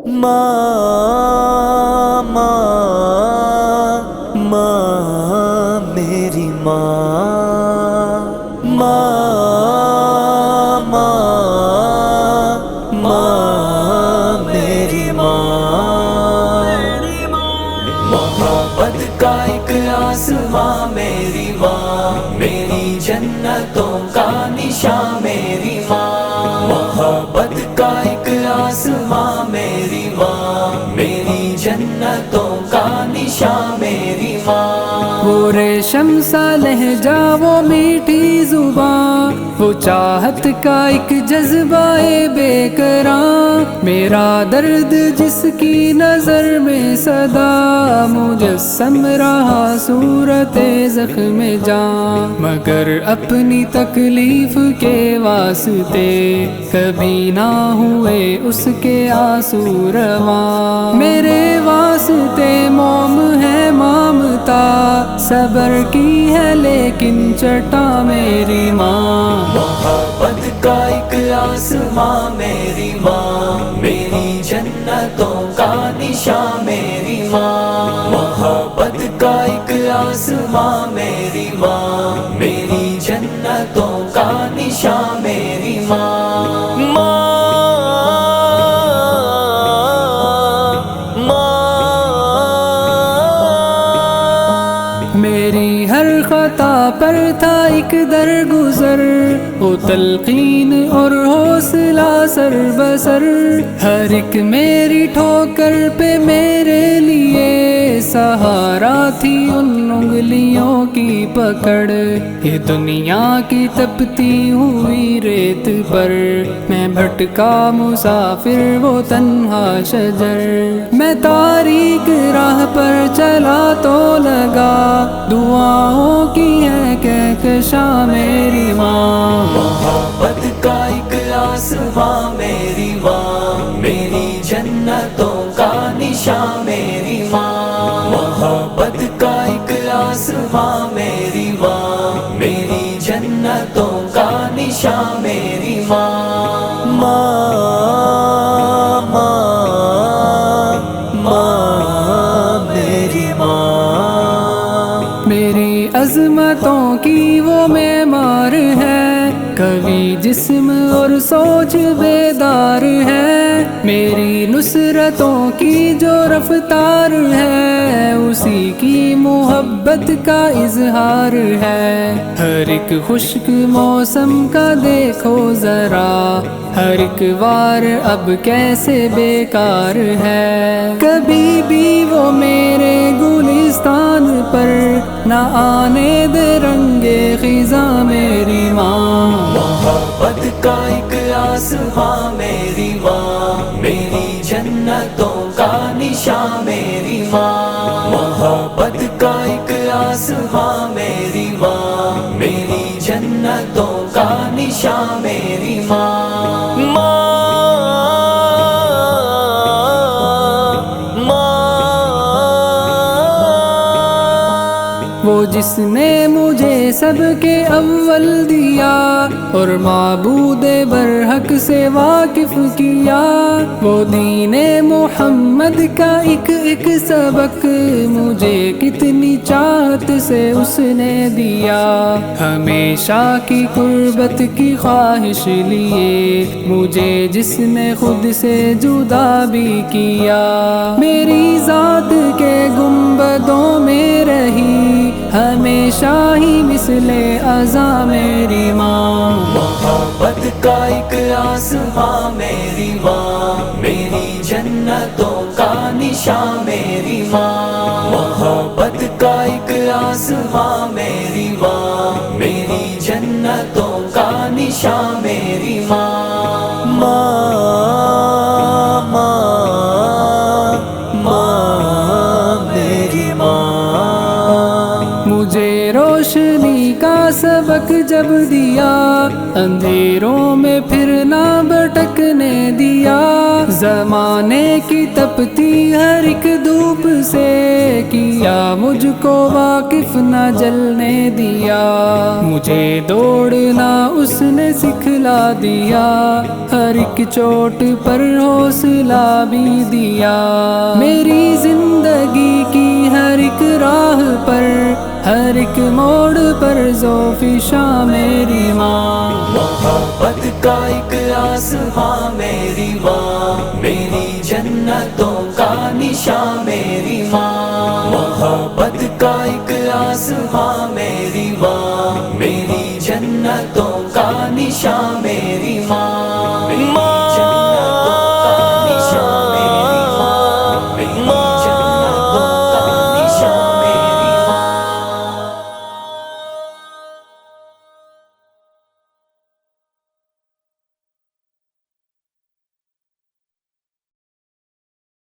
ماں ماں ماں میری ماں، ماں ماں ماں میری ماں، محبت کا ایک آسماں میری ماں، میری جنتوں کا نشان میری ماں، محبت کا ایک آسماں میری ماں، میری جنتوں کا نشان میری ماں، وہ ریشم سا لہجہ، وہ میٹھی زباں، وہ چاہت کا ایک جذبہ بے قرار، میرا درد جس کی نظر میں صدا، مجسم رہا صورت زخم جاں، مگر اپنی تکلیف کے واسطے کبھی نہ ہوئے اس کے آنسو رواں، میرے واسطے موم ہے مامتا، صبر کی ہے لیکن چٹا میری ماں، محبت کا ایک آسماں میری ماں، میری جنتوں کا نشان میری ماں، محبت کا ایک آسماں میری ماں، میری جنتوں کا نشان میری ماں، میری ہر خطا پر تھا ایک درگزر، وہ تلقین اور حوصلہ سر بسر، ہر ایک میری ٹھوکر پہ میرے لیے سہارا تھی ان انگلیوں کی پکڑ، یہ دنیا کی تپتی ہوئی ریت پر میں بھٹکا مسافر، وہ تنہا شجر، میں تاریک راہ پر چلا تو لگا، دعاؤں کی ہے کہکشاں میری ماں، محبت کا ایک آسماں میری ماں، میری جنتوں کا نشان میری ماں، محبت کا ایک آسماں میری ماں، میری جنتوں کا نشان میری ماں، ماں ماں ماں میری ماں، میری عظمتوں کی وہ معمار ہے، کبھی جسم اور سوچ بیدار ہے، میری نصرتوں کی جو رفتار ہے، اسی کی محبت کا اظہار ہے، ہر ایک خشک موسم کا دیکھو ذرا، ہر ایک وار اب کیسے بیکار ہے، کبھی بھی وہ میرے گلستان پر نہ آنے دے رنگے خزاں میری ماں، محبت کا ایک آسماں میری ماں، میری جنتوں کا نشان میری ماں، محبت کا ایک آسماں میری ماں، میری جنتوں کا نشان میری ماں، وہ جس نے مجھے سب کے اول دیا اور معبود برحق سے واقف کیا، وہ دین محمد کا ایک ایک سبق مجھے کتنی چاہت سے اس نے دیا، ہمیشہ کی قربت کی خواہش لیے مجھے جس نے خود سے جدا بھی کیا، میری ذات کے گنبدوں میں رہی ہمیشہ ہی مثل عزا میری ماں، محبت کا ایک آسماں میری ماں، میری جنتوں کا نشان میری ماں، محبت کا ایک آسماں میری ماں، میری جنتوں کا نشان میری ماں، ماں ماں ماں میری ماں، مجھے روشنی کا سبق جب دیا، اندھیروں میں پھر نہ بھٹکنے دیا، زمانے کی تپتی ہر ایک دھوپ سے کیا مجھ کو واقف نہ جلنے دیا، مجھے دوڑنا اس نے سکھلایا، سلا دیا، ہر ایک چوٹ پر حوصلہ بھی دیا، میری زندگی کی ہر ایک راہ پر، ہر ایک موڑ پر ذوفشاں میری ماں۔ محبت کا ایک آسماں میری ماں، میری جنتوں کا نشان میری ماں۔ محبت کا ایک آسماں میری ماں، میری جنتوں کا نشان میری ماں۔